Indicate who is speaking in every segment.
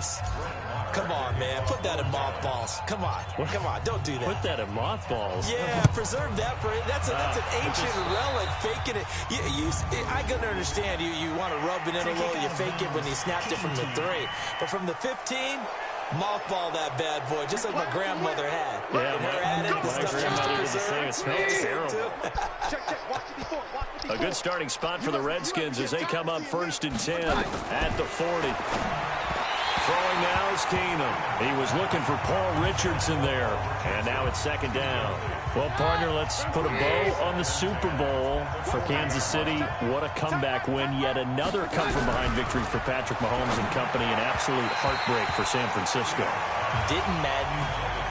Speaker 1: face. Come on, man. Put that in mothballs. Come on. Come on. Don't do that.
Speaker 2: Put that in mothballs?
Speaker 1: Yeah, preserve that. That's an ancient relic. Faking it. I can understand. You want to rub it in a little. You fake it when you snapped it from the 3. But from the 15, mothball that bad boy, just like my grandmother had.
Speaker 2: Yeah,
Speaker 1: my
Speaker 2: grandmother did the same. It smells terrible. A good starting spot for the Redskins as they come up 1st and 10 at the 40. Throwing now is Keenum. He was looking for Paul Richardson there. And now it's 2nd down. Well, partner, let's put a bow on the Super Bowl for Kansas City. What a comeback win. Yet another come-from-behind victory for Patrick Mahomes and company. An absolute heartbreak for San Francisco.
Speaker 1: Didn't Madden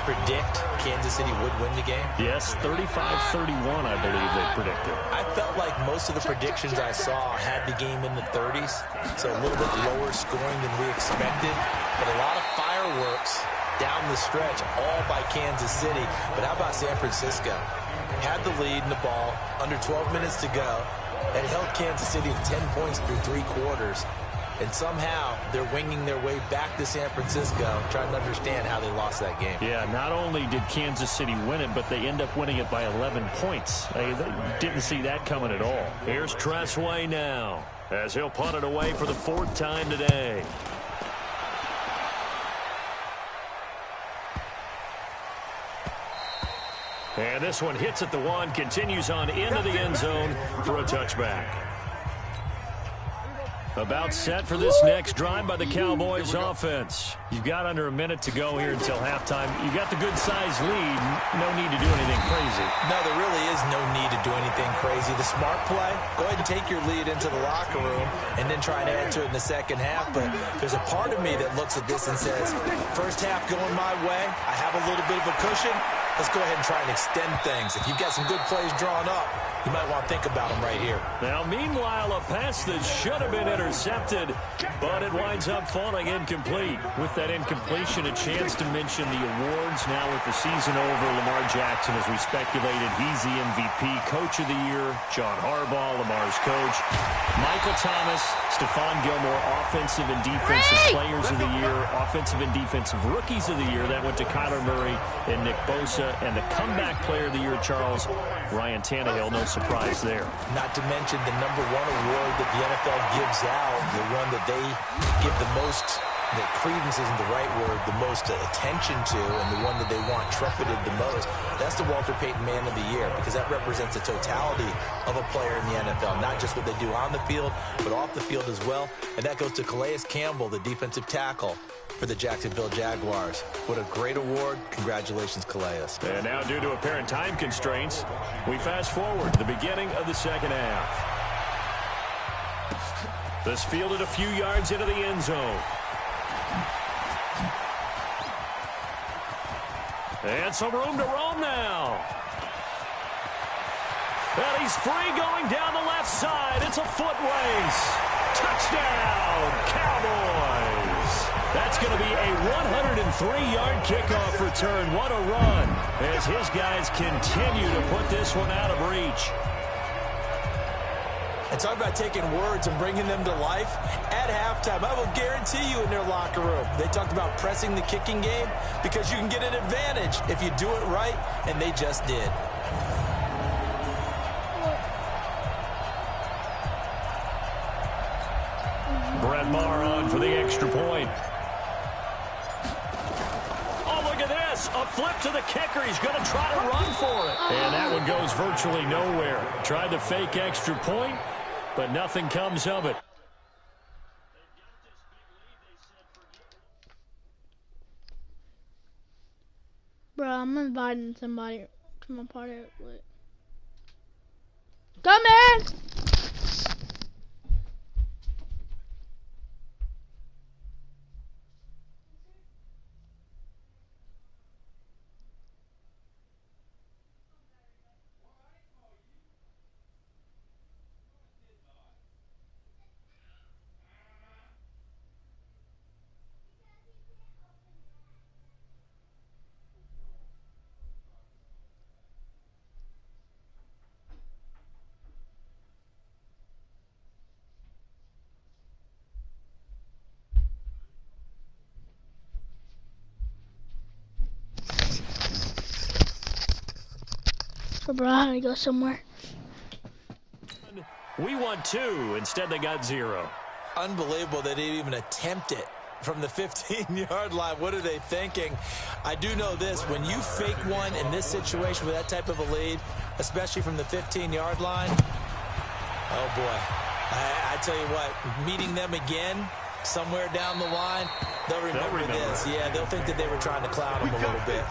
Speaker 1: predict Kansas City would win the game?
Speaker 2: Yes, 35-31, I believe they predicted.
Speaker 1: I felt like most of the predictions I saw had the game in the 30s, so a little bit lower scoring than we expected, but a lot of fireworks down the stretch, all by Kansas City. But how about San Francisco? Had the lead in the ball, under 12 minutes to go, and held Kansas City to 10 points through 3 quarters. And somehow they're winging their way back to San Francisco, trying to understand how they lost that game.
Speaker 2: Yeah, not only did Kansas City win it, but they end up winning it by 11 points. They didn't see that coming at all. Here's Tressway now, as he'll punt it away for the 4th time today. And this one hits at the 1, continues on into the end zone for a touchback. About set for this next drive by the Cowboys offense. You've got under a minute to go here until halftime. You got the good-sized lead. No need to do anything crazy.
Speaker 1: No, there really is no need to do anything crazy. The smart play, go ahead and take your lead into the locker room and then try and add to it in the second half. But there's a part of me that looks at this and says, first half going my way, I have a little bit of a cushion. Let's go ahead and try and extend things. If you've got some good plays drawn up, you might want to think about them right here.
Speaker 2: Now, meanwhile, a pass that should have been intercepted, but it winds up falling incomplete. With that incompletion, a chance to mention the awards. Now with the season over, Lamar Jackson, as we speculated, he's the MVP, Coach of the Year. John Harbaugh, Lamar's coach. Michael Thomas, Stephon Gilmore, Offensive and Defensive Players of the Year, Offensive and Defensive Rookies of the Year. That went to Kyler Murray and Nick Bosa. And the Comeback Player of the Year, Charles, Ryan Tannehill. No surprise there.
Speaker 1: Not to mention the #1 award that the NFL gives out, the one that they give the most, that credence isn't the right word, the most attention to, and the one that they want trumpeted the most. That's the Walter Payton Man of the Year, because that represents the totality of a player in the NFL, not just what they do on the field, but off the field as well. And that goes to Calais Campbell, the defensive tackle for the Jacksonville Jaguars. What a great award. Congratulations, Calais.
Speaker 2: And now, due to apparent time constraints, we fast forward to the beginning of the second half. This fielded a few yards into the end zone. And some room to roam now. And he's free going down the left side. It's a foot race. Touchdown, Cowboys. That's going to be a 103-yard kickoff return. What a run as his guys continue to put this one out of reach.
Speaker 1: And talk about taking words and bringing them to life. At halftime, I will guarantee you in their locker room, they talked about pressing the kicking game because you can get an advantage if you do it right, and they just did.
Speaker 2: Brett Maher on for the extra point. Oh, look at this. A flip to the kicker. He's going to try to run for it. And that one goes virtually nowhere. Tried the fake extra point, but nothing comes of it.
Speaker 3: Bro, I'm inviting somebody to my party. Come in! Bro, I gotta go somewhere.
Speaker 2: We want 2. Instead, they got 0.
Speaker 1: Unbelievable they didn't even attempt it from the 15-yard line. What are they thinking? I do know this. When you fake one in this situation with that type of a lead, especially from the 15-yard line, oh, boy. I tell you what, meeting them again somewhere down the line, they'll remember this. Yeah, they'll think that they were trying to clown them a little bit.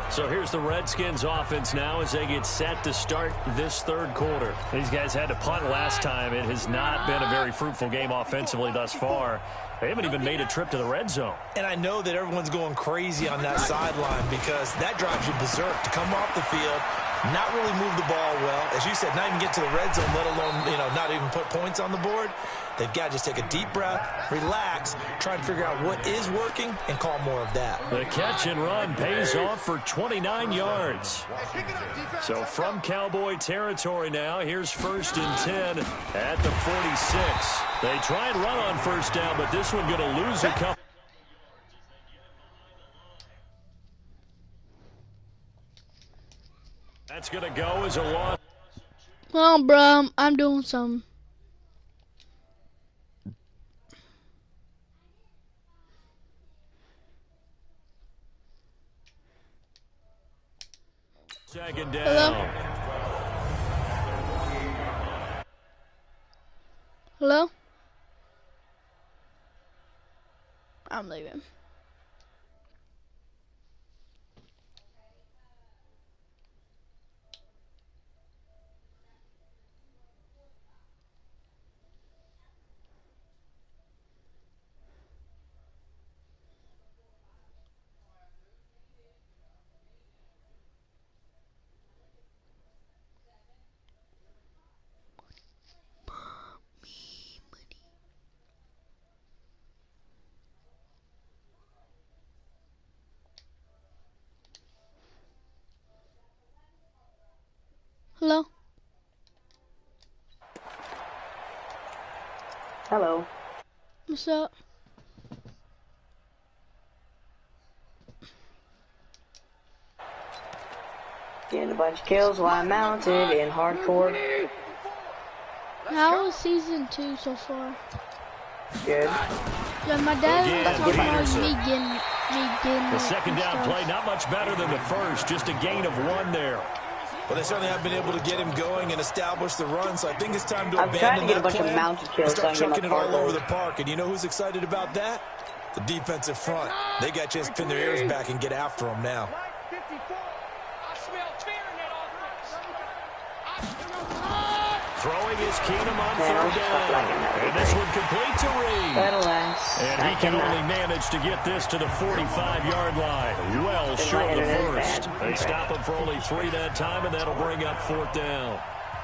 Speaker 2: So here's the Redskins offense now as they get set to start this third quarter. These guys had to punt last time. It has not been a very fruitful game offensively thus far. They haven't even made a trip to the red zone.
Speaker 1: And I know that everyone's going crazy on that sideline because that drives you berserk to come off the field, not really move the ball well. As you said, not even get to the red zone, let alone, not even put points on the board. They've got to just take a deep breath, relax, try and figure out what is working, and call more of that.
Speaker 2: The catch and run pays off for 29 yards. So from Cowboy territory now, here's 1st and 10 at the 46. They try and run on first down, but this one going to lose a couple. That's going to go as a loss.
Speaker 3: Well, bro, I'm doing some.
Speaker 2: Second down.
Speaker 3: Hello? Hello? I'm leaving. Hello?
Speaker 4: Hello.
Speaker 3: What's up?
Speaker 4: Getting a bunch of kills while I'm mounted in hardcore.
Speaker 3: How was season 2 so far?
Speaker 4: Good.
Speaker 3: Yeah, my dad was talking about
Speaker 2: Peterson.
Speaker 3: me getting
Speaker 2: The second down
Speaker 3: stuff.
Speaker 2: play, not much better than the first, just a gain of 1 there.
Speaker 1: Well, they certainly have been able to get him going and establish the run, so I think it's time to
Speaker 4: I'm trying
Speaker 1: abandon
Speaker 4: to get a
Speaker 1: that
Speaker 4: bunch of
Speaker 1: plan
Speaker 4: mounted
Speaker 1: and
Speaker 4: kills so I
Speaker 1: start
Speaker 4: can get
Speaker 1: chucking
Speaker 4: my
Speaker 1: it all over
Speaker 4: hardcore.
Speaker 1: the park. And you know who's excited about that? The defensive front. They got a chance to pin their ears back and get after him now.
Speaker 2: Throwing is Keenum on third down. And this one complete to Reed.
Speaker 4: That'll last.
Speaker 2: And he can only manage to get this to the 45-yard line. Well short of the first. They stop him for only 3 that time, and that'll bring up 4th down.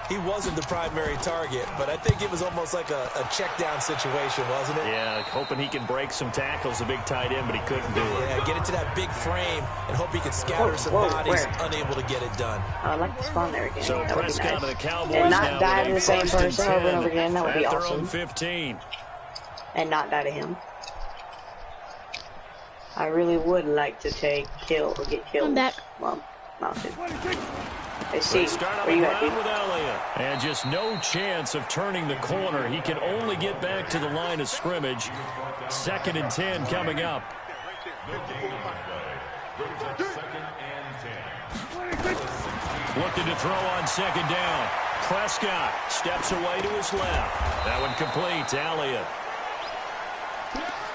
Speaker 1: He wasn't the primary target, but I think it was almost like a check down situation, wasn't it?
Speaker 2: Yeah, hoping he can break some tackles, a big tight end, but he couldn't do it.
Speaker 1: Yeah, get it to that big frame and hope he can scatter some bodies, unable to get it done.
Speaker 4: I'd like to spawn there again.
Speaker 2: So
Speaker 4: That would be
Speaker 2: Prescott
Speaker 4: nice.
Speaker 2: and the Cowboys
Speaker 4: And
Speaker 2: now
Speaker 4: not die to
Speaker 2: with
Speaker 4: the
Speaker 2: a
Speaker 4: same
Speaker 2: 1st and
Speaker 4: person over and
Speaker 2: 10
Speaker 4: over again. That would be
Speaker 2: at their
Speaker 4: awesome.
Speaker 2: own 15.
Speaker 4: And not die to him. I really would like to get killed.
Speaker 3: I'm back.
Speaker 4: Well, mounted. I
Speaker 2: They
Speaker 4: see.
Speaker 2: start on
Speaker 4: Where
Speaker 2: the
Speaker 4: you at,
Speaker 2: ground
Speaker 4: dude?
Speaker 2: with Elliott. And just no chance of turning the corner. He can only get back to the line of scrimmage. 2nd and 10 coming up. Looking to throw on 2nd down. Prescott steps away to his left. That one complete to Elliott.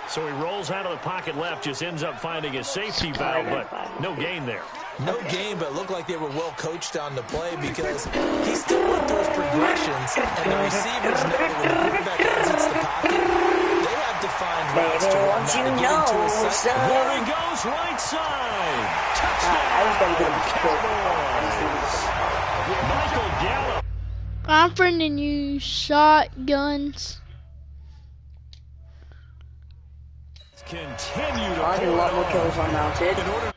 Speaker 2: So he rolls out of the pocket left, just ends up finding a safety valve, but no gain there.
Speaker 1: No game, but it looked like they were well coached on the play because he still went through his progressions, and the receivers know that when the quarterback exits the pocket, they have defined routes to run now to get into his sight.
Speaker 2: There he goes, right side. Touchdown.
Speaker 4: I was going to get him
Speaker 2: Cowboys. Michael Gallup.
Speaker 3: I'm friending you shotguns.
Speaker 2: Continue to
Speaker 4: I did a lot more kills on mounted.
Speaker 2: in order